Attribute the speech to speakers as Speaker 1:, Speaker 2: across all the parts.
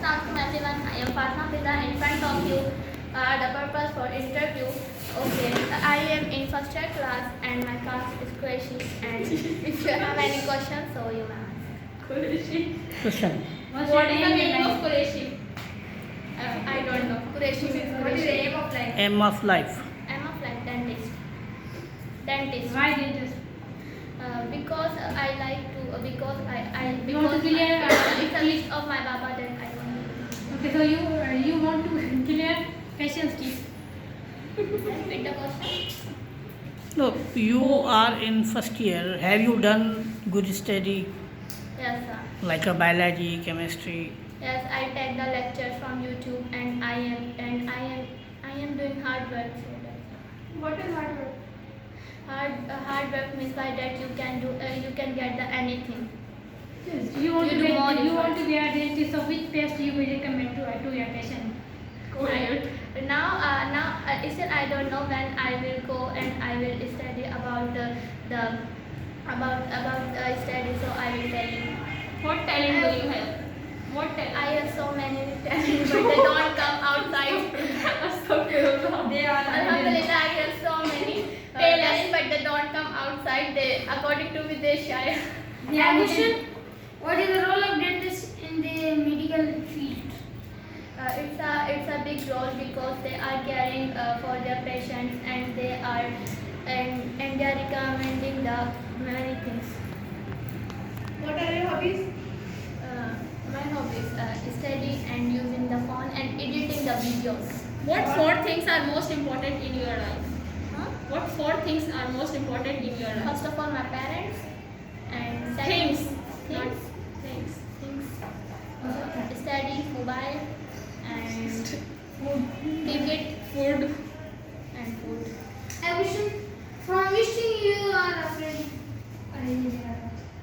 Speaker 1: Assalamualaikum everyone. I am Fatima Fizza in front of you. The purpose for interview. Okay, I am in first year class and my class is Qureshi. And if you have any questions, so you may ask. Qureshi.
Speaker 2: Question.
Speaker 1: What is the meaning of Qureshi? I don't know. Qureshi means Qureshi. What is the aim of life?
Speaker 2: Aim of life.
Speaker 1: Aim of life, dentist. Dentist.
Speaker 3: Why dentist?
Speaker 1: Because I like to. Because
Speaker 3: You want to clear
Speaker 1: it's a list of my baba that I want.
Speaker 3: Okay, so you want to clear patient's teeth.
Speaker 1: Repeat the question.
Speaker 2: No, you are in first year. Have you done good study
Speaker 1: Yes, sir.
Speaker 2: like a biology, chemistry?
Speaker 1: Yes, I take the lectures from YouTube and I am doing hard work. So that's
Speaker 3: What is hard work?
Speaker 1: hard work means by that you can get the anything.
Speaker 3: Yes, you want
Speaker 1: You
Speaker 3: to
Speaker 1: do more
Speaker 3: be a
Speaker 1: efforts.
Speaker 3: dentist. So which paste you will recommend to your patient?
Speaker 1: Now still I don't know when I will go and I will study about the study. So I will tell you.
Speaker 3: What talent do you have? What
Speaker 1: I have so many talents, but they don't come outside.
Speaker 3: They are
Speaker 1: Alhamdulillah, I have so many talents, but they don't come outside. They, according to me, they shy.
Speaker 3: What is the role of dentist in the medical field?
Speaker 1: It's a big role because they are caring for their patients and they are recommending the many things.
Speaker 3: What are your hobbies?
Speaker 1: My hobbies study and using the phone and editing the videos.
Speaker 4: What four things are most important in your life?
Speaker 1: Huh?
Speaker 4: What four things are most important in your life?
Speaker 1: First of all, my parents and
Speaker 4: Things.
Speaker 1: things,
Speaker 4: Things.
Speaker 1: study, mobile and ticket
Speaker 4: Food.
Speaker 1: and food.
Speaker 3: From which thing you are afraid?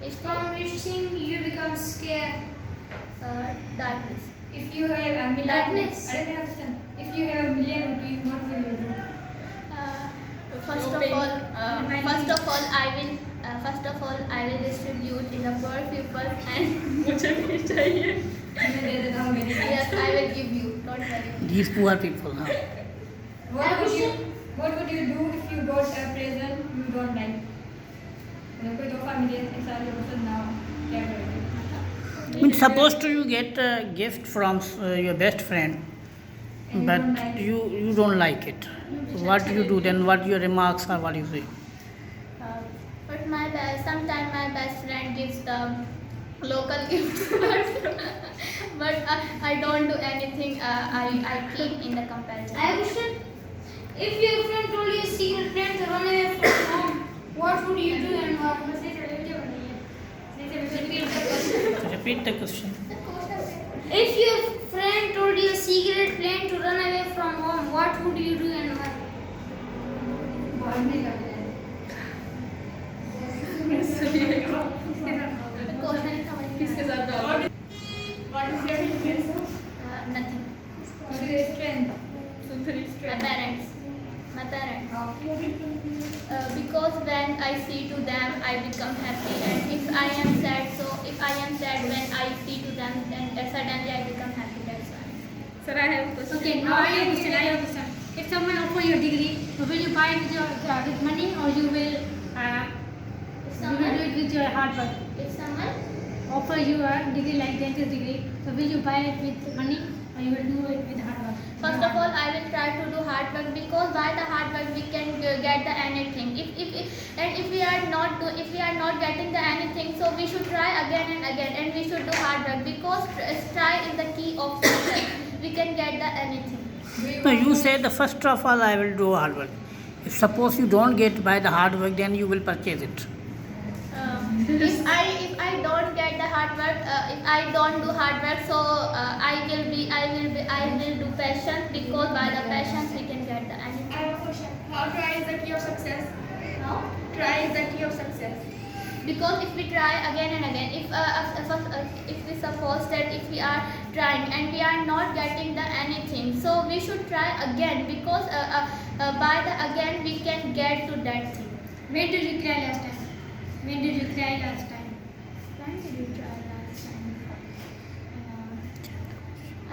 Speaker 1: It's
Speaker 3: From which thing you become scared?
Speaker 1: darkness.
Speaker 3: If you have a million
Speaker 1: Darkness.
Speaker 3: If you have a million rupees, what will you do?
Speaker 1: First
Speaker 4: Shopping.
Speaker 1: of all, I will distribute in the poor people and
Speaker 4: मुझे भी चाहिए.
Speaker 1: yes, I will give you. Don't worry.
Speaker 2: These poor people. Huh?
Speaker 3: What would you do if you got a present you don't like? कोई तोहफा मिले ऐसा जो पसंद ना हो क्या करोगे?
Speaker 2: Means suppose to you get a gift from your best friend, but you don't like it. What do you do then? What your remarks are? What you say?
Speaker 1: But sometimes my best friend gives the local gift, but I don't do anything. I keep in the comparison.
Speaker 3: I have a question. If your friend told you a secret plan to run away from home, what would you do and what?
Speaker 2: Repeat the question.
Speaker 3: If your friend told you a secret plan to run away from home, what would you do and why?
Speaker 4: किसके साथ जाओगे?
Speaker 1: Nothing.
Speaker 3: What is your strength?
Speaker 4: Sundari
Speaker 1: My
Speaker 4: strength.
Speaker 1: parents. Because when I see to them, I become happy. And if I am sad when I see to them, then suddenly I become happy. That's why.
Speaker 4: Sir, I have a question.
Speaker 3: Okay, now I have a question. If someone offer you a degree, will you buy it with money or you will do it with your hard work?
Speaker 1: If someone
Speaker 3: Offer you a degree like dentist degree, so will you buy it with money or you will do it with hard work?
Speaker 1: First of all, I will try to do hard work because by the hard work we can get the anything. If we are not getting the anything, so we should try again and again, and we should do hard work because try is the key of success. We can get the anything.
Speaker 2: No, you say the first of all I will do hard work. If suppose you don't get by the hard work, then you will purchase it.
Speaker 1: If I don't get the hard work, if I don't do hard work, so I will do patience because by the patience we can get the anything.
Speaker 4: I have a question. How try is the key of success?
Speaker 1: How?
Speaker 4: Try is the key of success.
Speaker 1: Because if we try again and again, if we suppose that if we are trying and we are not getting the anything, so we should try again because by the again we can get to that thing.
Speaker 3: When did you cry last time? When did you cry last time?
Speaker 1: When did you try last time?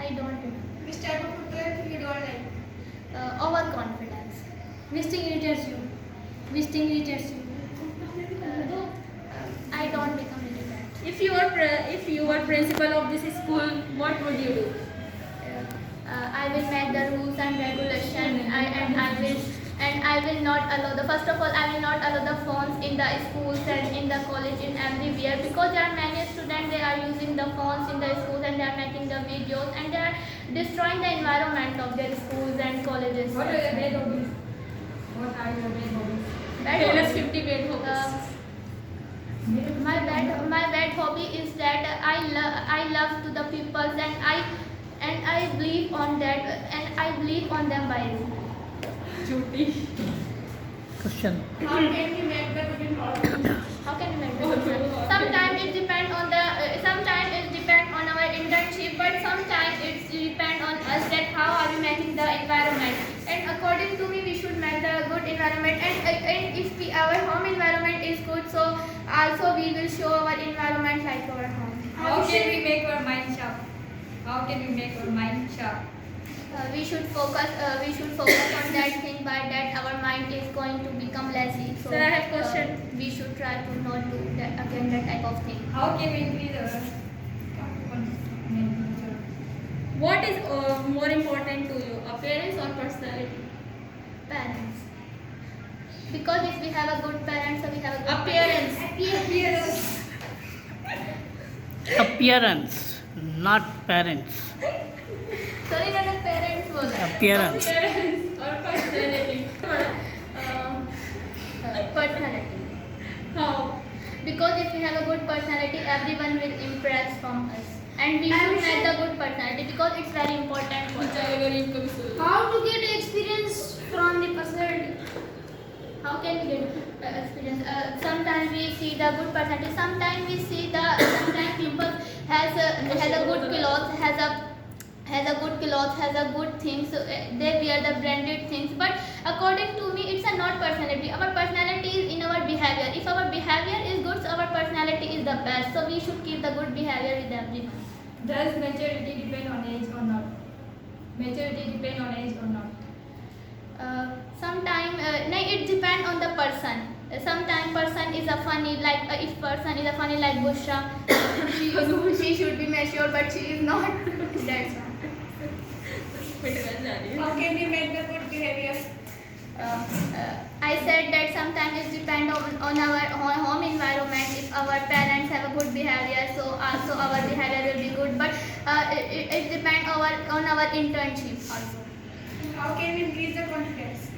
Speaker 1: I don't do.
Speaker 4: Which type of footwear you don't like?
Speaker 1: Overconfidence.
Speaker 3: Which thing irritates you? Which thing irritates you?
Speaker 1: I don't become irritated.
Speaker 4: If you were principal of this school, what would you do?
Speaker 1: I will make the rules and regulation, and I will not allow the first of all I will not allow the phones in the schools and in the college in everywhere, because there are many students, they are using the phones in the schools and they are making the videos and they are destroying the environment of their schools and colleges.
Speaker 3: What are your bad hobbies? What are your bad hobbies?
Speaker 1: Bad
Speaker 4: Tell us
Speaker 1: hobby.
Speaker 4: 50 bad hobbies.
Speaker 1: My bad hobby is that I love to the people and I believe on that and I believe on them by you.
Speaker 4: Duty.
Speaker 2: Question.
Speaker 4: How can we make the routine problem?
Speaker 1: How can you make that? Sometimes it depends on the sometimes it depends on our internship, but sometimes it depends on us that how are we making the environment. And according to me, we should make the good environment. And if our home environment is good, so also we will show our environment like our home.
Speaker 3: How can we make our mind sharp? How can we make our mind sharp?
Speaker 1: We should focus. We should focus on that thing. By that, our mind is going to become lazy. So,
Speaker 4: Sir, I have question.
Speaker 1: we should try to not do that again. That type of thing.
Speaker 3: How can we increase our
Speaker 4: What is more important to you, appearance or personality?
Speaker 1: Parents. Because if we have a good parents, so we have a good
Speaker 4: Appearance.
Speaker 3: appearance?
Speaker 2: Appearance, not parents.
Speaker 1: Sorry, मैंने parents बोला.
Speaker 2: Appearance.
Speaker 4: Appearance or personality?
Speaker 1: Personality.
Speaker 4: How?
Speaker 1: Because if we have a good personality, everyone will impress from us. And we should have the good personality because it's very important for us.
Speaker 3: How to get experience from the personality?
Speaker 1: How can we get experience? Sometimes we see the good personality. Sometimes we see sometimes people has a good clothes, has a good clothes, has a good things. They wear the branded things. But according to me, it's a not personality. Our personality is in our behavior. If our behavior is good, so our personality is the best. So we should keep the good behavior with everyone.
Speaker 3: Does maturity depend on age or not? Maturity depend on age or not?
Speaker 1: Sometimes it depends on the person. Sometimes person is a funny like if person is a funny like Bushra, she should be mature, but she is not. That's why.
Speaker 4: How can we make the good behavior?
Speaker 1: I said that sometimes it depends on our home environment. If our parents have a good behavior, so also our behavior will be good. But it depends on our internship also.
Speaker 4: How can we increase the confidence?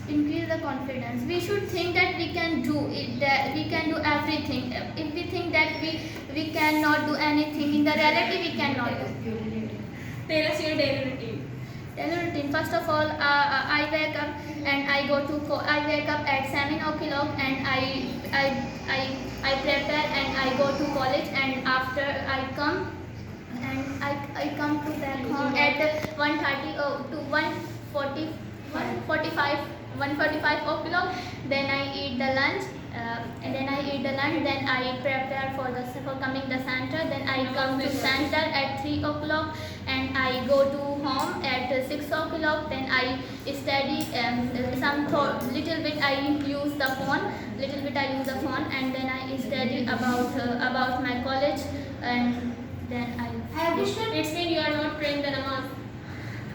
Speaker 1: Increase the confidence. We should think that we can do it, that we can do everything. If we think that we cannot do anything, in the reality we cannot do.
Speaker 4: Tell us your daily routine.
Speaker 1: Daily routine. First of all, I wake up and I wake up at 7 o'clock and I prepare and I go to college, and after I come and I come to back home at 1:30 to 1:45 o'clock. Then I eat the lunch. Then I prepare for coming the center. Then I come to center at 3 o'clock and I go to home at 6 o'clock. Then I study little bit. I use the phone. And then I study about my college, and then I.
Speaker 4: It's mean you are not praying the namaz.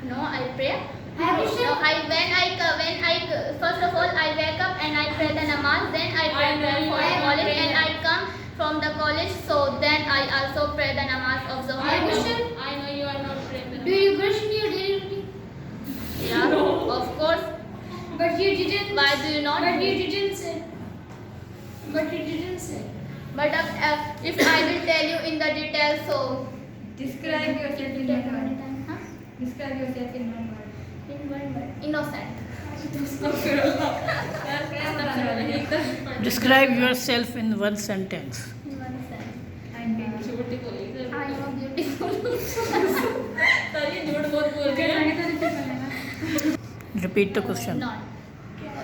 Speaker 1: No, I pray.
Speaker 3: Have you
Speaker 1: No, when I first of all I wake up and I pray the namaz. Then I prepare for the college and I come from the college. So then I also pray the namaz of the
Speaker 3: Have you
Speaker 1: whole.
Speaker 4: I know you are not praying the
Speaker 3: Do
Speaker 4: namaz.
Speaker 3: you brush in your daily routine?
Speaker 1: Yeah, of course.
Speaker 3: But you didn't.
Speaker 1: Why do you not?
Speaker 3: But you didn't say. But you didn't say.
Speaker 1: But if I will tell you in the details, so
Speaker 3: Describe yourself in
Speaker 1: take
Speaker 3: one
Speaker 1: many
Speaker 3: word.
Speaker 1: time, huh?
Speaker 3: Describe yourself in one word.
Speaker 1: In one word, innocent.
Speaker 2: Describe yourself in one sentence.
Speaker 1: In one sentence.
Speaker 3: I'm baby.
Speaker 4: झूठी बोली sir
Speaker 1: I am beautiful.
Speaker 4: Sir ये झूठ बहुत बोल रहे हैं
Speaker 2: Repeat the question.
Speaker 1: Not.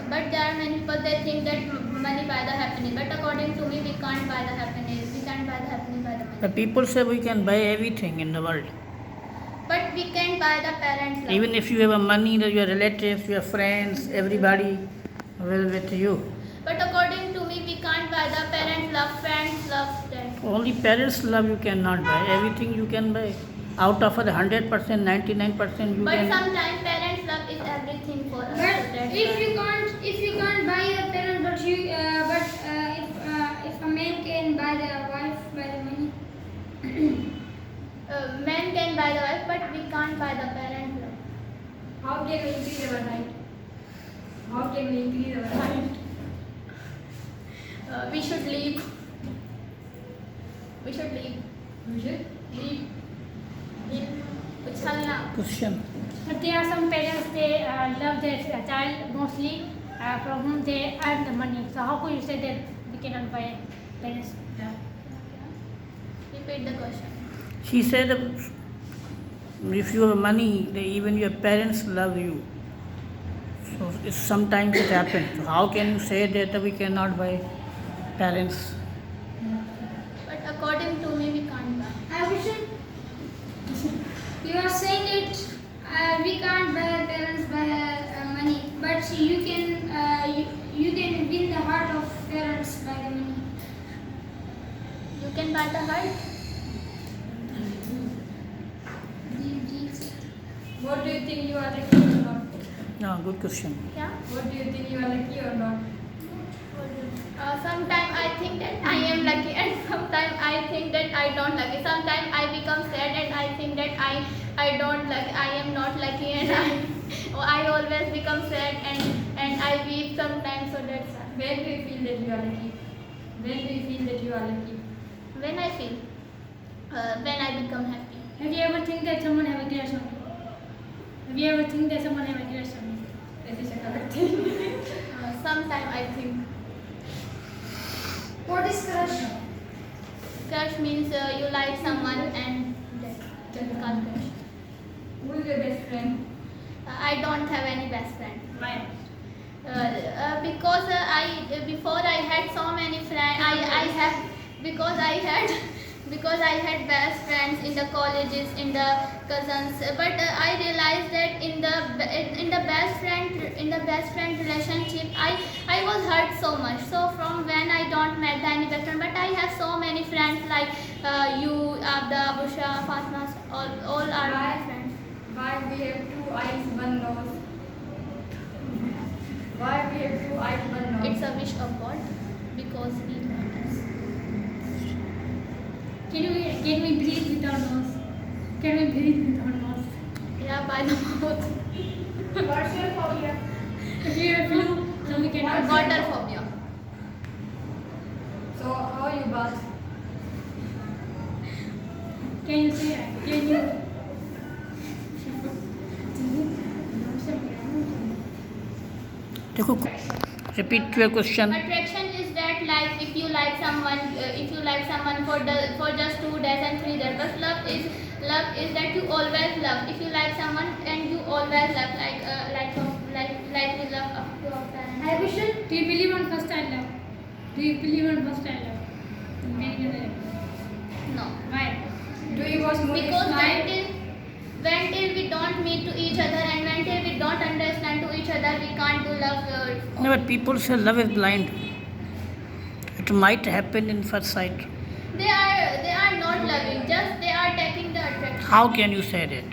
Speaker 1: But there are many people they think that money buy the happiness. But according to me, we can't buy the happiness. We can't buy the happiness by the money.
Speaker 2: The people say we can buy everything in the world.
Speaker 1: But we can't buy the parents' love.
Speaker 2: Even if you have a money, your relatives, your friends, everybody will with you.
Speaker 1: But according to me, we can't buy the parents' love, friends' love, that.
Speaker 2: Only parents' love you cannot buy. Everything you can buy. Out of the 100%, 99% you
Speaker 1: But
Speaker 2: can.
Speaker 1: sometimes parents' love is everything for us.
Speaker 3: But
Speaker 1: so that's
Speaker 3: if
Speaker 1: why.
Speaker 3: you can't buy your parents, if a man can buy the wife by the money,
Speaker 1: Men can buy the wife, but we can't buy the parents' love.
Speaker 3: how can we increase our right? How can we increase our right?
Speaker 1: We should leave. We should leave.
Speaker 3: We should.
Speaker 1: Leave. Leave. Uchalna.
Speaker 2: Question.
Speaker 5: But there are some parents, they love their child mostly, from whom they earn the money. So how could you say that we cannot buy parents?
Speaker 1: Repeat the question.
Speaker 2: She said, if you have money, even your parents love you. So sometimes it happens. So how can you say that we cannot buy parents?
Speaker 1: But according to me, we can't buy.
Speaker 3: I wish you are saying it. We can't buy our parents by money, but you can win the heart of parents by the money.
Speaker 1: You can buy the heart.
Speaker 3: What do you think, you are lucky or not?
Speaker 2: No, good question.
Speaker 1: Yeah.
Speaker 3: What do you think, you are lucky or not?
Speaker 1: Sometimes I think that I am lucky, and sometimes I think that I don't lucky. Sometimes I become sad and I think that I don't lucky. I am not lucky, and I always become sad and I weep sometimes. So that's why.
Speaker 3: When do you feel that you are lucky? When do you feel that you are lucky?
Speaker 1: When I feel, when I become happy.
Speaker 5: Have you ever think that someone have a crush on you? Have you ever think that someone have a crush on you?
Speaker 3: This is a correct thing.
Speaker 1: Sometimes I think.
Speaker 3: What is crush?
Speaker 1: Crush means you like someone and that's called crush.
Speaker 3: Who is your best friend?
Speaker 1: I don't have any best friend.
Speaker 5: Why?
Speaker 1: Because before I had so many friends. Because I had best friends in the colleges, in the cousins. But I realized that in the best friend relationship, I was hurt so much. So from when I don't met any best friend, but I have so many friends like you, Abda, Busha, Fatima, all are my friends.
Speaker 3: Why we have two eyes, one nose? Why we have two eyes, one nose?
Speaker 1: It's a wish of God because He made us.
Speaker 5: Can we breathe without nose? Can we breathe without nose?
Speaker 1: Yeah, by the mouth.
Speaker 3: What's your phobia?
Speaker 5: If you have flu, so we cannot.
Speaker 1: Water phobia.
Speaker 3: So how you bath?
Speaker 5: Can you say that? Can you?
Speaker 2: देखो, repeat your question.
Speaker 1: Attraction is that like if you like someone for just 2 days and 3 days. But love is that you always love. If you like someone and you always love like we love our parents.
Speaker 5: I wish. Do you believe on first time love? Do you believe on first time love? Can you say that?
Speaker 1: No.
Speaker 5: Why?
Speaker 3: Do you watch movies?
Speaker 1: Because when till we don't meet to each other and when till we don't understand to each other, we can't do love.
Speaker 2: No, but people say love is blind. It might happen in first sight.
Speaker 1: They are not loving. Just they are taking the attraction.
Speaker 2: How can you say that?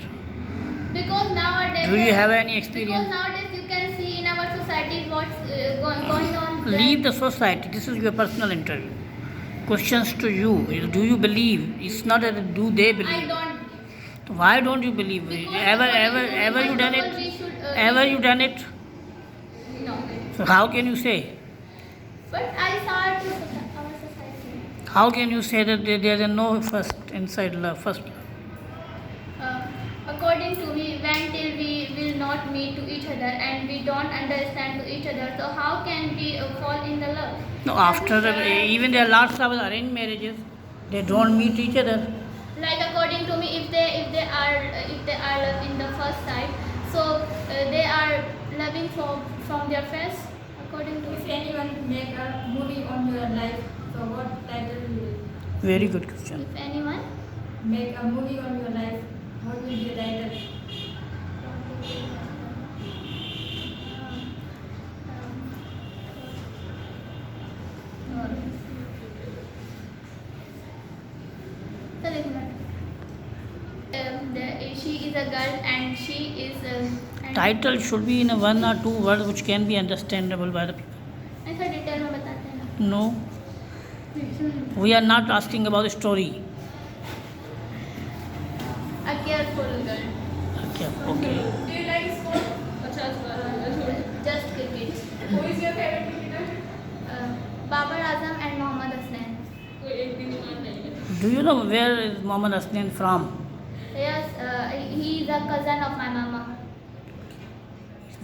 Speaker 1: Because nowadays.
Speaker 2: Do you have any
Speaker 1: Because
Speaker 2: experience?
Speaker 1: nowadays you can see in our society what's going on.
Speaker 2: Leave the society. This is your personal interview. Questions to you. Do you believe? It's not that do they
Speaker 1: I
Speaker 2: believe.
Speaker 1: don't.
Speaker 2: Why don't you believe?
Speaker 1: Because
Speaker 2: Ever you done
Speaker 1: we
Speaker 2: it?
Speaker 1: should,
Speaker 2: Ever you done it?
Speaker 1: No.
Speaker 2: So how can you say?
Speaker 1: But I saw it to our society.
Speaker 2: How can you say that there is no first inside love? First love?
Speaker 1: According to me, when till we will not meet to each other and we don't understand to each other, so how can we fall in the love?
Speaker 2: No, after even there are lots of arranged marriages. They don't meet each other.
Speaker 1: Like according to me, if they are love in the first sight, so they are loving from their face. According to
Speaker 3: If
Speaker 1: me.
Speaker 3: anyone make a movie on your life, so what title will you
Speaker 2: Very good question.
Speaker 1: If anyone.
Speaker 3: make a movie on your life? What will be the title?
Speaker 1: she is a girl and she is. And
Speaker 2: Title should be in a one or two words which can be understandable by the people.
Speaker 1: ऐसा detail में बताते हैं ना.
Speaker 2: No, we are not asking about the story.
Speaker 1: A careful girl.
Speaker 2: Okay, okay.
Speaker 3: Do you like sport?
Speaker 4: अच्छा छोड़.
Speaker 1: Just cricket.
Speaker 3: Who is your favorite cricketer?
Speaker 1: Babar Azam and Mohammad Hasnain.
Speaker 4: कोई एक भी मान नहीं है.
Speaker 2: Do you know where is Mohammad Hasnain from?
Speaker 1: Yes, he is a cousin of my mama.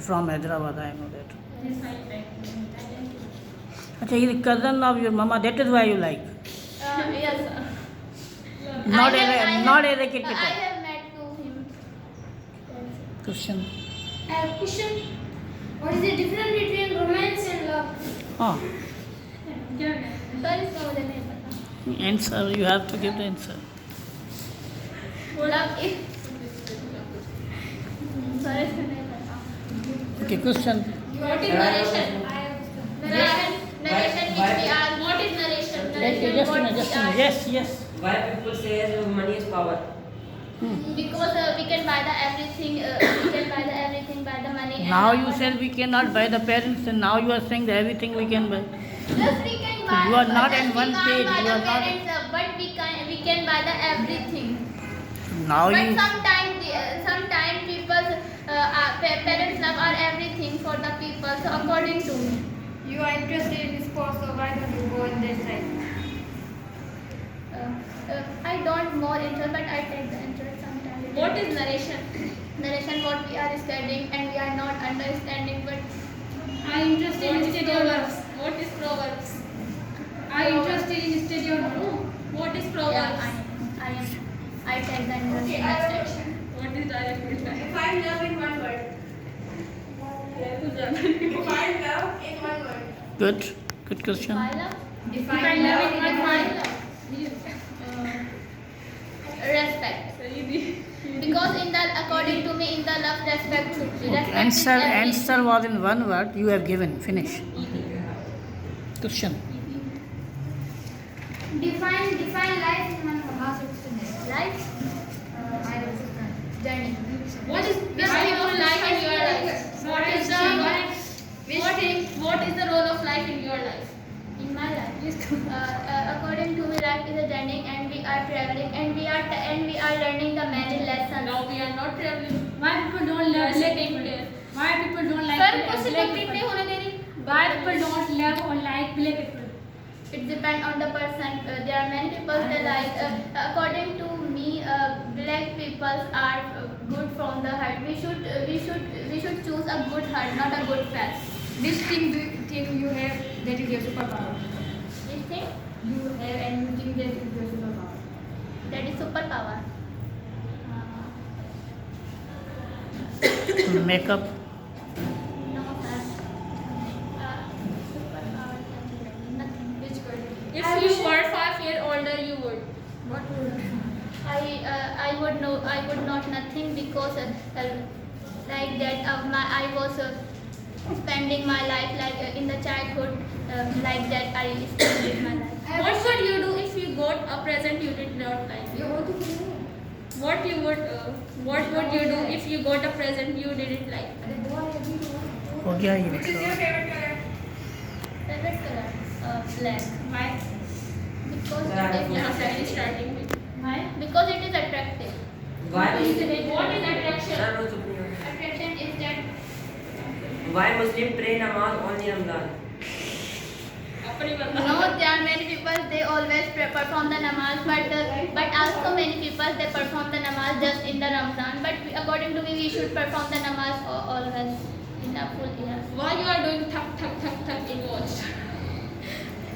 Speaker 2: From Hyderabad, I know that. Okay, he is cousin of your mama. That is why you like.
Speaker 1: Yes.
Speaker 2: Not
Speaker 1: I have-
Speaker 2: not as a
Speaker 1: I
Speaker 2: cricketer.
Speaker 1: have met to him.
Speaker 2: Question.
Speaker 5: I have a question. What is the difference between romance and love?
Speaker 2: Oh,
Speaker 1: Sir, इसका मुझे नहीं पता.
Speaker 2: answer. You have to give the answer.
Speaker 1: Love is. Sir, इसका नहीं पता.
Speaker 2: Okay, question.
Speaker 4: What is narration?
Speaker 1: Narration which we are. What is narration?
Speaker 2: Just a minute, just a minute. Yes, yes.
Speaker 6: Why people say money is power?
Speaker 1: Because we can buy the everything. We can buy the everything by the money. and
Speaker 2: Now you
Speaker 1: our-
Speaker 2: said we cannot buy the parents, and now you are saying that everything we can buy.
Speaker 1: Just we can buy.
Speaker 2: You are not
Speaker 1: just
Speaker 2: in
Speaker 1: we
Speaker 2: one
Speaker 1: can't
Speaker 2: page,
Speaker 1: buy
Speaker 2: you
Speaker 1: the
Speaker 2: are not-
Speaker 1: parents, but we can buy the everything.
Speaker 2: Now
Speaker 1: But
Speaker 2: you.
Speaker 1: sometimes people parents love are everything for the people. So according to me,
Speaker 3: You are interested in sports, so why don't you go on that side?
Speaker 1: I don't more interest, but I take the interest sometimes.
Speaker 4: What is narration?
Speaker 1: narration what we are studying and we are not understanding, but
Speaker 5: I am interested in study of
Speaker 4: proverbs?
Speaker 5: love.
Speaker 4: What is proverbs?
Speaker 5: I am interested in study of love.
Speaker 4: What is
Speaker 1: yeah,
Speaker 4: proverbs?
Speaker 1: I take the interest
Speaker 3: Okay,
Speaker 1: in
Speaker 3: I have a
Speaker 1: that.
Speaker 3: question.
Speaker 4: What is direct reply?
Speaker 3: Define love in one word. Define love in one word.
Speaker 2: Good question.
Speaker 1: Why love?
Speaker 3: Define love in one word.
Speaker 1: Respect. Because in the according to me in the love respect should be.
Speaker 2: Okay.
Speaker 1: Respect is
Speaker 2: Answer
Speaker 1: everything.
Speaker 2: was in one word. You have given. Finish. Question.
Speaker 5: Define life in one word.
Speaker 1: Life journey.
Speaker 4: What is the role of life in your life? What is the role of life in your life?
Speaker 1: In my life, according to me, life is a journey, and we are traveling, and we are learning the many lessons.
Speaker 4: Now we are not traveling.
Speaker 5: Why people don't love black
Speaker 4: Sitting
Speaker 5: people?
Speaker 4: here.
Speaker 5: Why people don't like
Speaker 1: Sir,
Speaker 5: black
Speaker 1: question
Speaker 5: people?
Speaker 1: Complete नहीं होने दे रही.
Speaker 5: Why people don't love or like black people?
Speaker 1: It depends on the person. There are many people that like. According to me, black people are good from the heart. We should choose a good heart, not a good face.
Speaker 3: Which thing do you think you have that is your superpower?
Speaker 1: This thing
Speaker 3: You have and you think that is your superpower.
Speaker 1: that is superpower.
Speaker 2: Makeup.
Speaker 1: No, sir. Superpower nothing.
Speaker 3: Which word?
Speaker 4: If you were 5 years older, you would.
Speaker 3: What word?
Speaker 1: I would not nothing because like that I was spending my life like in the childhood like that I spent my life.
Speaker 4: What should you do if you got a present you did not like?
Speaker 3: You want to know?
Speaker 4: What would you do if you got a present you didn't like?
Speaker 3: अरे दो अभी दो.
Speaker 2: हो गया ये
Speaker 3: Which is your
Speaker 2: बता.
Speaker 3: favorite color?
Speaker 1: Favorite color black
Speaker 4: Why?
Speaker 1: because
Speaker 4: Starting with.
Speaker 1: because it is attractive.
Speaker 6: Why?
Speaker 4: What is attraction?
Speaker 6: Sir, no opinion.
Speaker 1: Attraction is that
Speaker 6: Why Muslim pray namaz only Ramadan?
Speaker 4: अपनी
Speaker 1: no,
Speaker 4: बता.
Speaker 1: there are many people they always perform the namaz, but also many people they perform the namaz just in the Ramadan. But according to me, we should perform the namaz always in a full year
Speaker 4: Why you are doing thak in watch?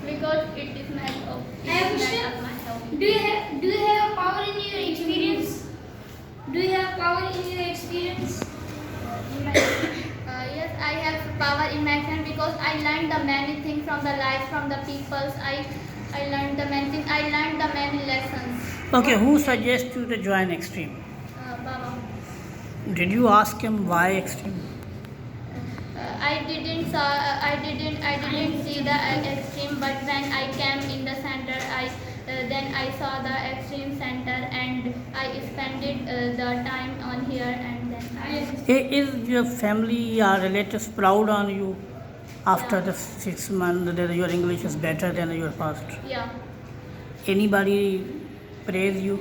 Speaker 1: because it is my of
Speaker 5: I have a question.
Speaker 1: my hobby.
Speaker 5: Do you have power in your experience? Do you have power in your experience?
Speaker 1: Yes, I have power in my hand because I learned the many things from the life, from the peoples. I learned the many things. I learned the many lessons.
Speaker 2: Okay, who suggests you to join Extreme?
Speaker 1: Baba.
Speaker 2: Did you ask him why Extreme?
Speaker 1: I didn't see the extreme, but when I came in the center, then I saw the extreme center and I spend it the time on here and then
Speaker 2: Is your family or relatives proud on you after
Speaker 1: Yeah.
Speaker 2: the 6 months that your English is better than your past?
Speaker 1: yeah.
Speaker 2: Anybody praise you?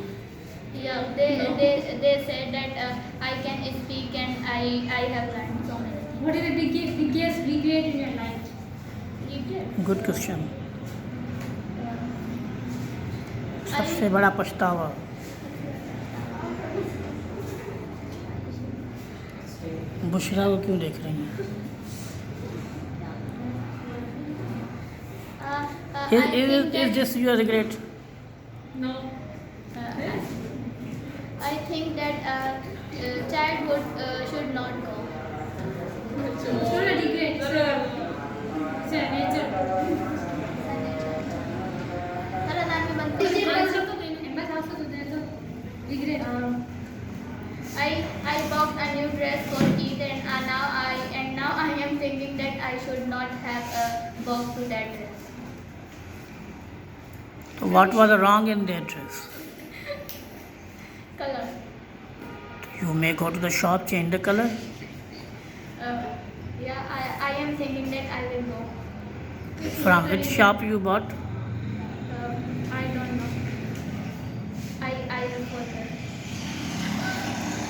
Speaker 1: Yeah, they said that I can speak and I have learned so many things.
Speaker 5: What is the biggest regret in your life?
Speaker 1: Regret?
Speaker 2: Good question.
Speaker 1: I
Speaker 2: सबसे बड़ा पछतावा बुशरा को क्यों देख रही हैं?
Speaker 1: I think
Speaker 2: Is this your regret?
Speaker 4: No.
Speaker 1: I think that childhood should not go.
Speaker 5: It's not a regret. It's a nature.
Speaker 1: चलो नाम में बनते हैं।
Speaker 5: Answer तो देना है, बस answer तो दे दो. Regret.
Speaker 1: I bought a new dress for Eid and now I am thinking that I should not have bought to that dress.
Speaker 2: So what was wrong in that dress?
Speaker 1: Color.
Speaker 2: You may go to the shop, change the color.
Speaker 1: Yeah, I am thinking that I will go.
Speaker 2: From which shop you bought?
Speaker 1: I don't know. I will forget.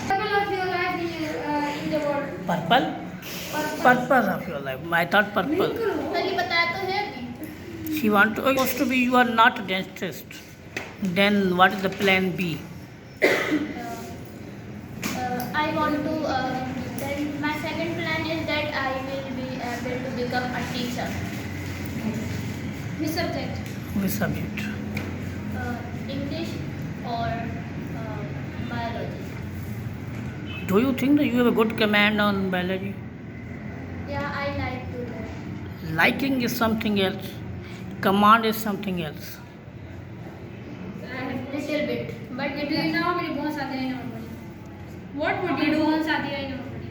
Speaker 3: Purpose of your life in the world.
Speaker 2: Purple? Purpose of your life. I thought purple.
Speaker 1: Sir ये बताया तो है अभी.
Speaker 2: She supposed to be, you are not a dentist. Then what is the plan B?
Speaker 1: I want to. Then my second plan is that I will be able to become a teacher.
Speaker 5: Which subject?
Speaker 2: Which subject?
Speaker 1: English or biology.
Speaker 2: Do you think that you have a good command on biology?
Speaker 1: Yeah, I like to learn.
Speaker 2: Liking is something else. Command is something else.
Speaker 1: Little bit, but it
Speaker 5: Do you
Speaker 1: has.
Speaker 5: know मेरी बहुत शादी है normally.
Speaker 4: What would
Speaker 5: मेरी
Speaker 4: you do?
Speaker 5: बहुत शादी है normally.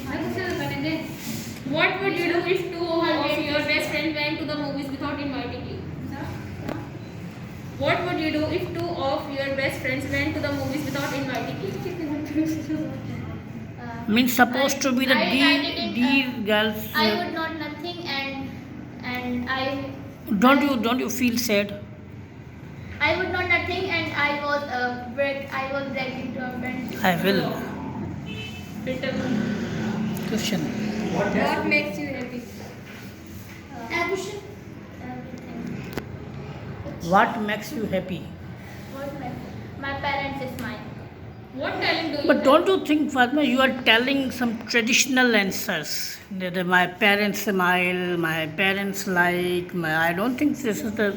Speaker 5: मैं कुछ नहीं करने दे.
Speaker 4: What would you do if two of your best friends went to the movies without inviting you? What would you do if two of your best friends went to the movies without inviting you?
Speaker 2: Means supposed to be the
Speaker 1: I didn't,
Speaker 2: D girls.
Speaker 1: I would not nothing and I.
Speaker 2: Don't you feel sad?
Speaker 1: I would not nothing and I was bragging to a friend.
Speaker 2: I will.
Speaker 4: Bitter.
Speaker 2: Question.
Speaker 3: What makes you happy?
Speaker 1: Everything.
Speaker 2: What makes you happy?
Speaker 1: What my parents smile.
Speaker 4: What talent do you
Speaker 2: But
Speaker 4: have?
Speaker 2: don't you think, Fatima, you are telling some traditional answers? That my parents smile, my parents like, I don't think this is the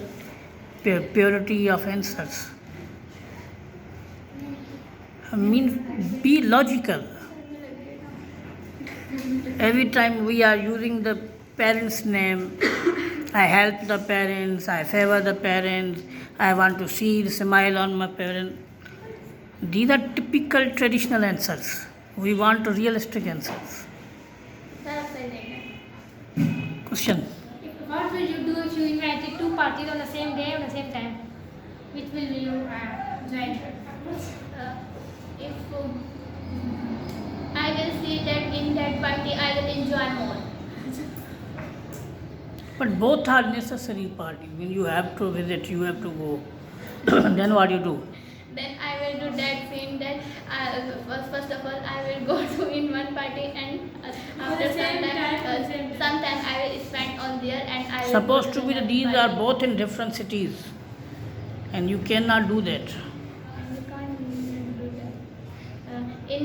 Speaker 2: purity of answers. I mean, be logical. Every time we are using the parents' name, I help the parents, I favor the parents, I want to see the smile on my parents. These are typical traditional answers. We want realistic answers. Question.
Speaker 5: What will you do if you invited two parties on the same day or the same time? Which will you join?
Speaker 1: If I will see that in that party I will enjoy more.
Speaker 2: But both are necessary party. When you have to visit, you have to go. Then what you do?
Speaker 1: Then I will do that thing that first of all I will go to in one party and after sometime I will spend on there and I will
Speaker 2: Supposed
Speaker 1: go
Speaker 2: to be that
Speaker 1: another
Speaker 2: these are
Speaker 1: party.
Speaker 2: both in different cities. And you cannot do that.
Speaker 1: You can't do that. In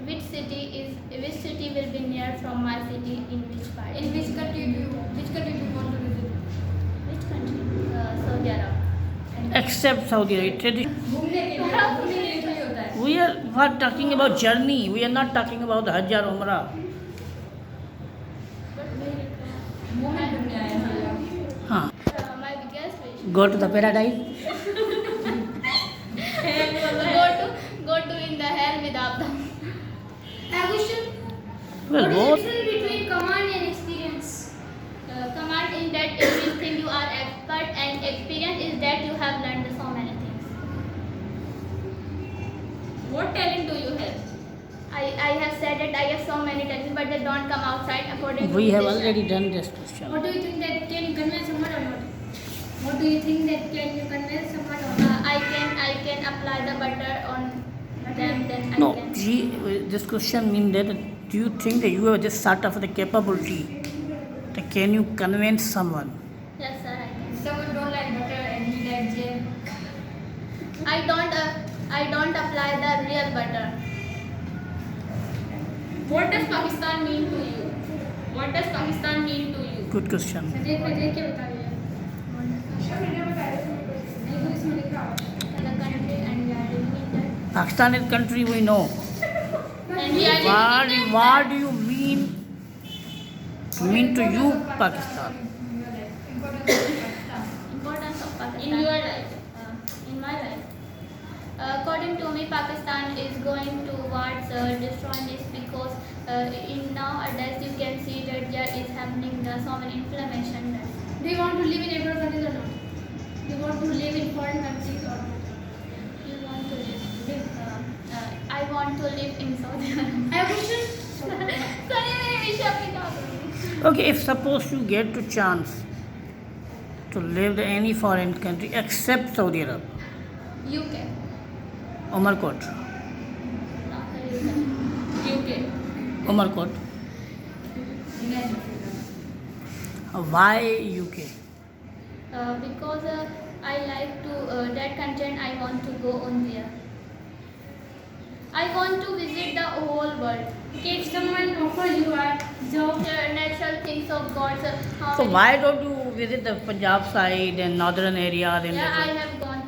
Speaker 1: which city will be near from my city in which party?
Speaker 3: In which country do you want to visit?
Speaker 1: Which country? Saudi Arabia. And
Speaker 2: Except Saudi Arabia.
Speaker 3: घूमने के लिए क्या होता है?
Speaker 2: We are talking about journey. We are not talking about the Hajj or Umrah.
Speaker 3: घूमने घूमने आए हैं आप.
Speaker 2: Huh.
Speaker 1: my biggest wish.
Speaker 2: Go to the paradise.
Speaker 1: Go to in the hell without them.
Speaker 3: Question.
Speaker 2: Well, both.
Speaker 3: Between command and experience.
Speaker 1: Command in that everything you are expert and experience is that you have learned so many things.
Speaker 4: What talent do you have?
Speaker 1: I have said that I have so many talents, but they don't come outside according to
Speaker 2: We have
Speaker 1: this.
Speaker 2: already done this question.
Speaker 5: What do you think that can you convince someone or not? What do you think that can you convince someone or not?
Speaker 1: I can apply the butter on them, then I
Speaker 2: No,
Speaker 1: can.
Speaker 2: this question means that do you think that you have this sort of the capability that can you convince someone?
Speaker 1: Yes, sir, I can.
Speaker 3: Someone don't like butter and he like jam.
Speaker 1: I don't apply the real butter.
Speaker 4: What does Pakistan mean to you? What does Pakistan mean to you?
Speaker 2: Good question.
Speaker 5: Sanjay भाई क्या बता रहे हैं?
Speaker 1: The country and we are living in that.
Speaker 2: Pakistan is country we know.
Speaker 1: And we are living in
Speaker 2: What do you mean to you Pakistan?
Speaker 1: importance of Pakistan.
Speaker 4: In your life.
Speaker 1: In my life. According to me, Pakistan is going towards destroying this because in nowadays you can see that there is happening so many inflammation.
Speaker 5: Do you want to live in abroad countries or not? Do you want to live in foreign countries or not?
Speaker 1: You want to live? I want to live in Saudi Arabia.
Speaker 5: I have a question.
Speaker 1: Sorry, मेरे विषय अपनी बात होगी.
Speaker 2: Okay, if suppose you get to chance to live in any foreign country except Saudi Arabia,
Speaker 1: UK.
Speaker 2: Umarkot,
Speaker 1: Not the UK.
Speaker 2: Umarkot. Why UK?
Speaker 1: Because I like to that country and I want to go on there. I want to visit the whole world.
Speaker 5: Okay, if someone offers you a job,
Speaker 1: The natural things of God. How
Speaker 2: So
Speaker 1: many-
Speaker 2: why don't you visit the Punjab side and northern areas? And
Speaker 1: Yeah, I have gone.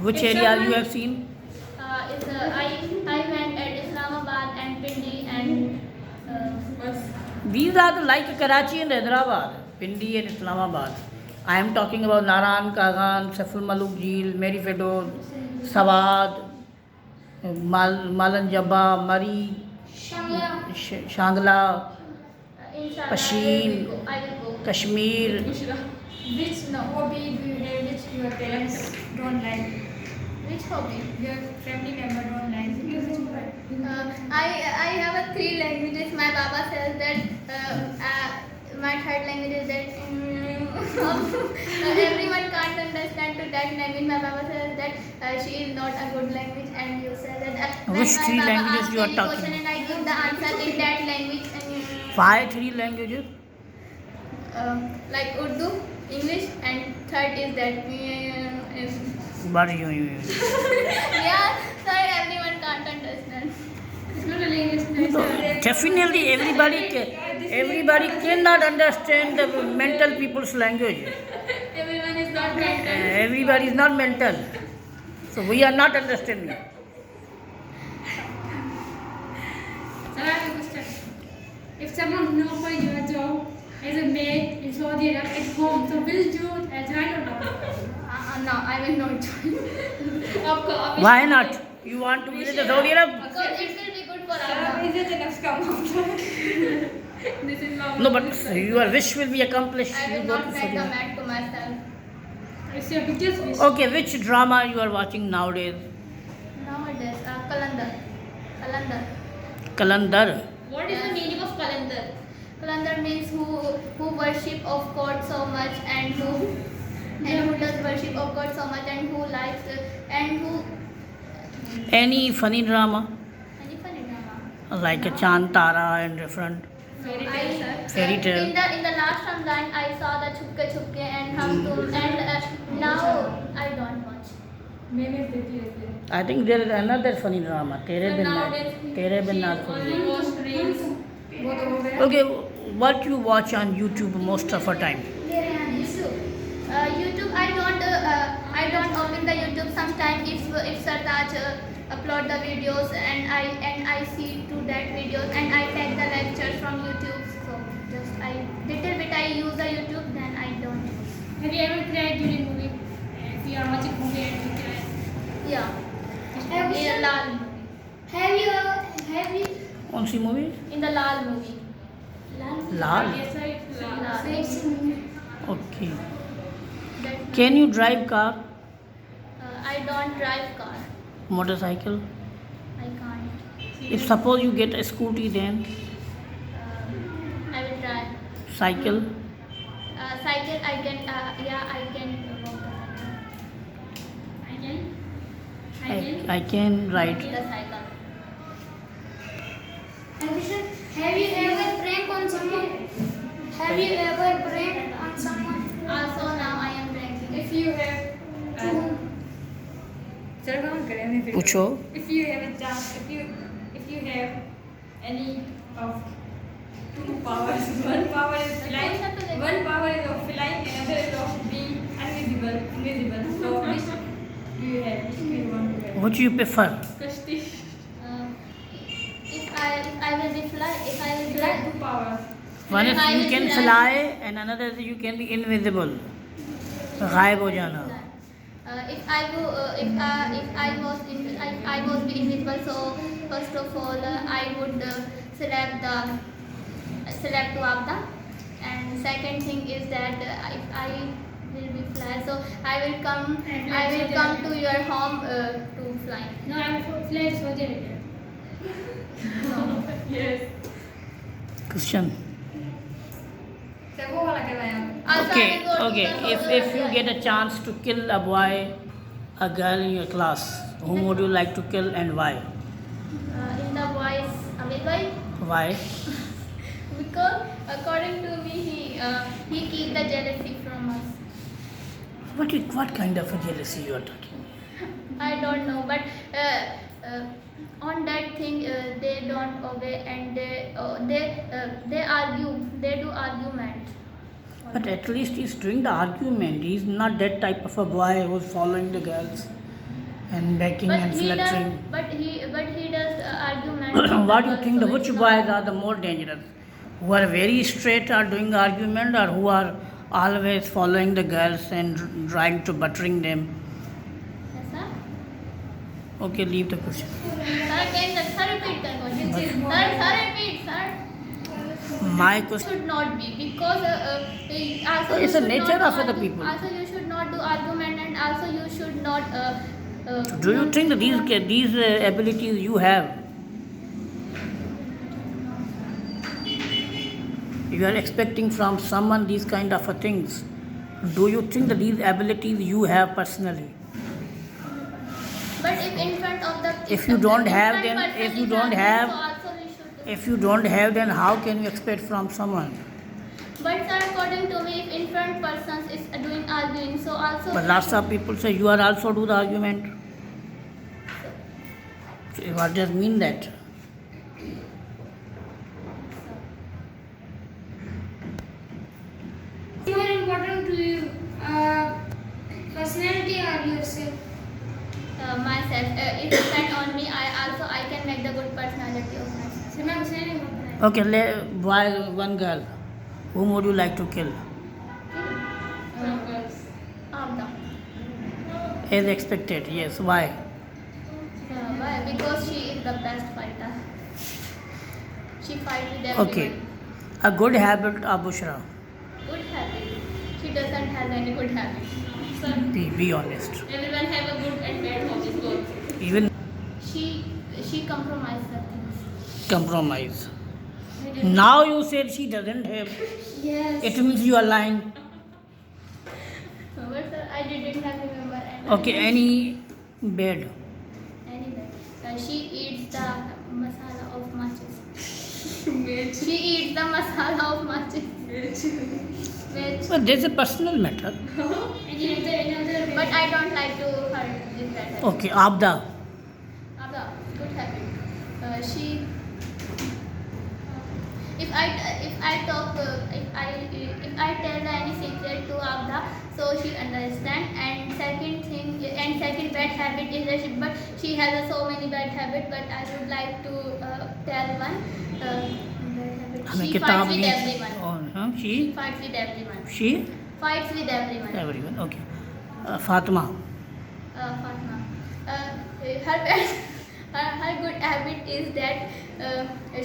Speaker 2: which
Speaker 5: If
Speaker 2: area
Speaker 5: someone-
Speaker 2: you have seen?
Speaker 1: I went at Islamabad and Pindi and
Speaker 2: These are the like Karachi and Hyderabad, Pindi and Islamabad. I am talking about Naran, Kagan, Safal Maluk Jheel, Mary Fedor, Sawad, Malan Jabba, Mari, Shangla,
Speaker 1: inshallah
Speaker 2: Pashin.
Speaker 1: I will go.
Speaker 2: Kashmir.
Speaker 3: Which hobby do you have which your parents don't like?
Speaker 1: Which hobby?
Speaker 3: Your family member don't like?
Speaker 1: I have a 3 languages. My Baba says that my third language is that everyone can't understand to that language. My Baba says that she is not a good language, and you say that when
Speaker 2: Which
Speaker 1: my
Speaker 2: 3
Speaker 1: Baba
Speaker 2: languages
Speaker 1: asks
Speaker 2: you are
Speaker 1: any
Speaker 2: talking?
Speaker 1: question and I give the answer in that language.
Speaker 2: Why 3 languages?
Speaker 1: Like Urdu, English, and third is that.
Speaker 2: What do you
Speaker 1: Yeah, sorry, everyone can't understand.
Speaker 5: it's not a language. It's a
Speaker 2: Definitely everybody cannot understand the mental people's language.
Speaker 1: Everyone is not mental.
Speaker 2: Everybody is not mental. So we are not understanding.
Speaker 5: So I have a question. If someone offers you a job as a maid in Saudi Arabia at home, so will you join or not?
Speaker 1: No, I will not join.
Speaker 2: Why not? You want to visit the Saudi Arabia?
Speaker 1: Because it will be good for us.
Speaker 3: Is it enough come out?
Speaker 4: This is not
Speaker 2: No, but your wish will be accomplished.
Speaker 1: I
Speaker 2: You
Speaker 1: will
Speaker 2: go
Speaker 1: not
Speaker 2: to
Speaker 1: make
Speaker 2: Saudi
Speaker 1: a
Speaker 2: Arabia.
Speaker 1: mat to myself.
Speaker 5: It's your biggest wish.
Speaker 2: Okay, which drama you are watching nowadays?
Speaker 1: Nowadays, Kalandar. Kalandar.
Speaker 2: Kalandar.
Speaker 4: What is the meaning of calendar?
Speaker 1: Kalandar means who worship of God so much and who does worship of God so much and who likes and who
Speaker 2: Any funny drama
Speaker 1: any funny drama.
Speaker 2: like a Chand Tara and different
Speaker 4: Fairy tale, sir.
Speaker 2: fairy tale?
Speaker 1: In the last Ramadan, I saw the Chupke Chupke and Hum Tum and now I don't watch.
Speaker 3: Memes देखती रहती है.
Speaker 2: I think there is another funny drama. Tere
Speaker 4: So
Speaker 2: Bin
Speaker 4: nowadays
Speaker 2: Naaz. Tere Bin
Speaker 4: she
Speaker 2: Naaz.
Speaker 4: only watch reels.
Speaker 3: वो तो हो गया.
Speaker 2: Okay, what you watch on YouTube most of the time?
Speaker 1: YouTube. YouTube. I don't open the YouTube sometimes if Sartaj upload the videos and I see to that videos and I take the lectures from YouTube. So just little bit I use the YouTube, then I don't use.
Speaker 5: Have you ever cried during movie? If you are watching movie and you cry.
Speaker 1: Yeah. In Lal movie. Have you
Speaker 2: कौन सी movie?
Speaker 1: in the Lal movie?
Speaker 2: Lal.
Speaker 5: Yes, right.
Speaker 1: Lal.
Speaker 2: Okay.
Speaker 1: That,
Speaker 2: Can you drive car?
Speaker 1: I don't drive car.
Speaker 2: Motorcycle? If suppose you get a scooty, then
Speaker 1: I will try.
Speaker 2: cycle.
Speaker 1: Cycle, I can, yeah, I can walk
Speaker 2: I can ride.
Speaker 1: the cycle.
Speaker 5: Have you ever prank on someone? Have you ever pranked on someone?
Speaker 1: Also now I am drinking.
Speaker 3: If you have चलो हम करेंगे फिर
Speaker 2: पूछो.
Speaker 3: if you have a chance if you have any of two powers one power is flying one power is of flying another is of being invisible so which do you have which do you want to have
Speaker 2: What do you prefer?
Speaker 1: If I will be fly, if I will
Speaker 3: you
Speaker 1: fly,
Speaker 3: have two powers
Speaker 2: One is
Speaker 1: I
Speaker 2: you
Speaker 1: will
Speaker 2: can
Speaker 1: fly.
Speaker 2: fly, and another is you can be invisible. गायब हो जाना.
Speaker 1: if I go, if I was be invisible, so first of all I would select to Abda, and second thing is that if I will be fly, so I will come to your home to fly.
Speaker 5: No, I'm fly Saudi Arabia.
Speaker 3: yes
Speaker 2: Question.
Speaker 3: so वो वाला करवाया
Speaker 1: Also,
Speaker 2: Okay,
Speaker 1: I will go to
Speaker 2: okay.
Speaker 1: the
Speaker 2: If you get a chance to kill a boy, a girl in your class, whom would you like to kill and why?
Speaker 1: in the voice available,
Speaker 2: Why?
Speaker 1: because according to me he keep the jealousy from us.
Speaker 2: What kind of a jealousy you are talking?
Speaker 1: I don't know, but on that thing they don't obey, and they argue. They do argument.
Speaker 2: But at least he's doing the argument. He's not that type of a boy who's following the girls and begging and flattering.
Speaker 1: But he does argument.
Speaker 2: What do you think?
Speaker 1: So
Speaker 2: Which
Speaker 1: it's
Speaker 2: boys
Speaker 1: not-
Speaker 2: are the more dangerous? Who are very straight are doing argument, or who are always following the girls and trying to buttering them?
Speaker 1: Yes, sir.
Speaker 2: Okay, leave the question.
Speaker 1: Sir, sir, repeat the question. Sir, repeat, sir.
Speaker 2: My question.
Speaker 1: Should not be, because also
Speaker 2: It's
Speaker 1: you
Speaker 2: the
Speaker 1: should
Speaker 2: nature
Speaker 1: not
Speaker 2: of
Speaker 1: do
Speaker 2: the people.
Speaker 1: Also you should not do argument, and also you should not.
Speaker 2: Do you think that these abilities you have? You are expecting from someone these kind of things. Do you think that these abilities you have personally?
Speaker 1: But if in front of the
Speaker 2: If you don't
Speaker 1: in
Speaker 2: have
Speaker 1: front
Speaker 2: them,
Speaker 1: person
Speaker 2: if you
Speaker 1: is
Speaker 2: don't
Speaker 1: arguing,
Speaker 2: have-
Speaker 1: so also we should.
Speaker 2: If you don't have, then how can you expect from someone?
Speaker 1: But sir, according to me, if in front person is doing arguing, so also.
Speaker 2: But lots of people say you are also do the argument. So what does mean that?
Speaker 5: More important to you, personality or yourself?
Speaker 1: Myself, it depends on me. I can make the good personality of myself.
Speaker 5: So I'm saying about that.
Speaker 2: Okay, boy, one girl. Whom would you like to kill?
Speaker 1: Abda.
Speaker 2: As expected, yes. Why?
Speaker 1: Why? Because she is the best fighter. She fights with everyone.
Speaker 2: Okay. A good habit of Bushra.
Speaker 1: Good habit. She doesn't have any good habit. Sir,
Speaker 2: Be honest.
Speaker 1: everyone have a good and bad hobbies both.
Speaker 2: Even
Speaker 1: She compromises the things.
Speaker 2: compromise. Now you said she doesn't have.
Speaker 1: Yes.
Speaker 2: It means you are lying.
Speaker 1: But sir, I didn't have remember any.
Speaker 2: Okay, any bad.
Speaker 1: Anyway, she eats the masala of matches. She eats the masala of matches. Which,
Speaker 2: But there's a personal matter.
Speaker 5: Another
Speaker 1: but I don't like to hurt this that habit.
Speaker 2: Okay, Abda.
Speaker 1: Abda, good habit. She. If I talk, if I tell any secret to Abda, so she understand. And second bad habit is that but she has so many bad habits. But I would like to tell one bad habit.
Speaker 2: हमें
Speaker 1: She
Speaker 2: किताब
Speaker 1: fights with
Speaker 2: नहीं
Speaker 1: everyone.
Speaker 2: she
Speaker 1: She fights with everyone.
Speaker 2: she
Speaker 1: Fights with everyone.
Speaker 2: everyone. Okay, Fatima.
Speaker 1: Fatima. Her good habit is that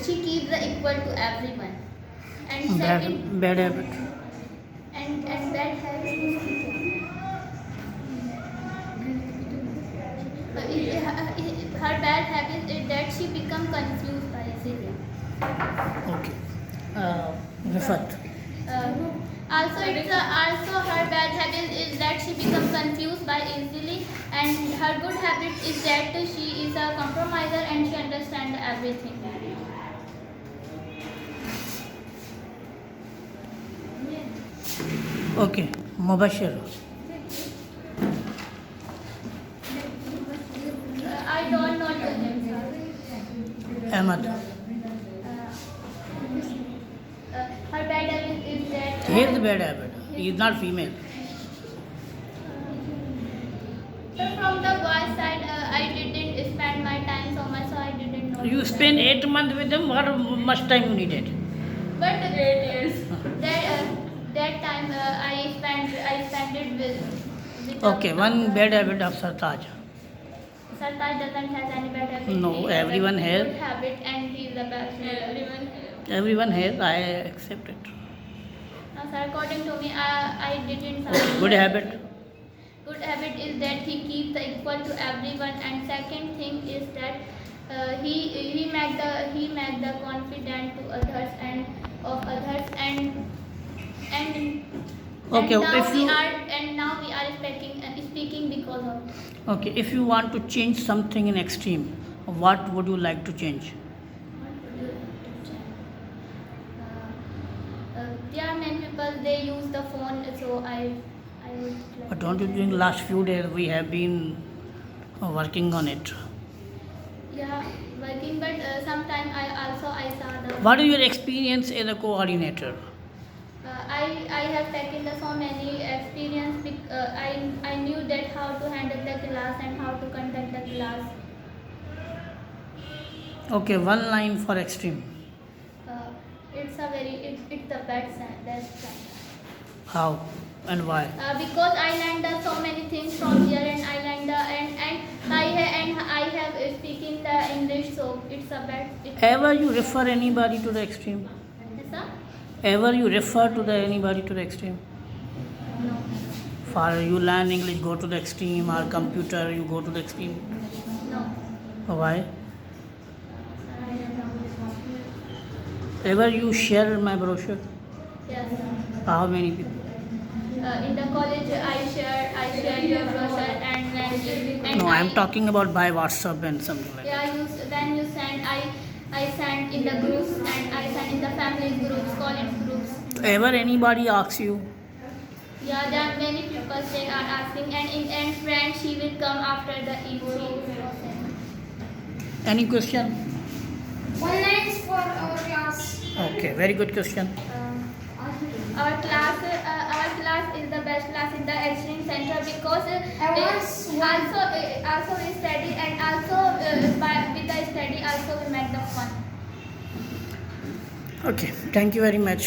Speaker 1: she keeps the equal to everyone. And second,
Speaker 2: Bad habit.
Speaker 1: and bad habit. Her bad habit is that she becomes become confused by easily.
Speaker 2: Okay. Rifat.
Speaker 1: Also, also her bad habit is that she becomes confused by easily, and her good habit is that she is a compromiser and she understands everything.
Speaker 2: Okay. Mubashir.
Speaker 1: I don't know to him, sir.
Speaker 2: Ahmad.
Speaker 1: Her bad habit is that.
Speaker 2: Here's the bad habit. He is not female.
Speaker 1: So from the boys' side, I didn't spend my time so much, so I didn't know.
Speaker 2: You spend 8 months with them. What much time you needed?
Speaker 1: But
Speaker 3: 8 years.
Speaker 1: that time I spent it with
Speaker 2: Okay, one bad habit of Sartaj.
Speaker 1: Sartaj doesn't have any bad habit.
Speaker 2: No,
Speaker 1: He has
Speaker 2: everyone
Speaker 1: a
Speaker 2: has.
Speaker 1: good habit and he is the best.
Speaker 2: Everyone has. I accept it.
Speaker 1: No, sir, according to me, I didn't. Sir.
Speaker 2: Good habit.
Speaker 1: Good habit is that he keeps the equal to everyone, and second thing is that he make the confident to others and of others and
Speaker 2: Okay,
Speaker 1: and now
Speaker 2: if you
Speaker 1: now we are speaking because of.
Speaker 2: okay, if you want to change something in extreme, what would you like to change?
Speaker 1: There are many people they use the phone, so I would.
Speaker 2: But don't you think last few days we have been working on it?
Speaker 1: Yeah, working, but sometimes I saw the.
Speaker 2: What is your experience as a coordinator?
Speaker 1: I have taken the so many experience. I knew that how to handle the class and how to conduct the class.
Speaker 2: Okay, one line for extreme.
Speaker 1: It's the best sign.
Speaker 2: How and why?
Speaker 1: Because I learned so many things from here, and I learned I have speaking the English, so it's a bad.
Speaker 2: Ever you refer anybody to the extreme?
Speaker 1: Yes, sir?
Speaker 2: Ever you refer to the anybody to the extreme?
Speaker 1: No.
Speaker 2: For you learn English, go to the extreme, or computer, you go to the extreme.
Speaker 1: No.
Speaker 2: Why?
Speaker 1: I don't know.
Speaker 2: Ever you share my brochure?
Speaker 1: Yes, sir.
Speaker 2: How many people?
Speaker 1: In the college, I share your brochure and
Speaker 2: No, I am talking about by WhatsApp and something like that.
Speaker 1: Yeah, then you send. I send in the groups and I send in the family groups, college groups.
Speaker 2: Ever anybody asks you?
Speaker 1: Yeah, there are many people they are asking, and friend she will come after the each.
Speaker 2: Any question?
Speaker 5: One line for our class.
Speaker 2: Okay, very good question.
Speaker 1: Our class is the best class in the Extreme Center because also we study and also with the study also we make the fun.
Speaker 2: Okay, thank you very much.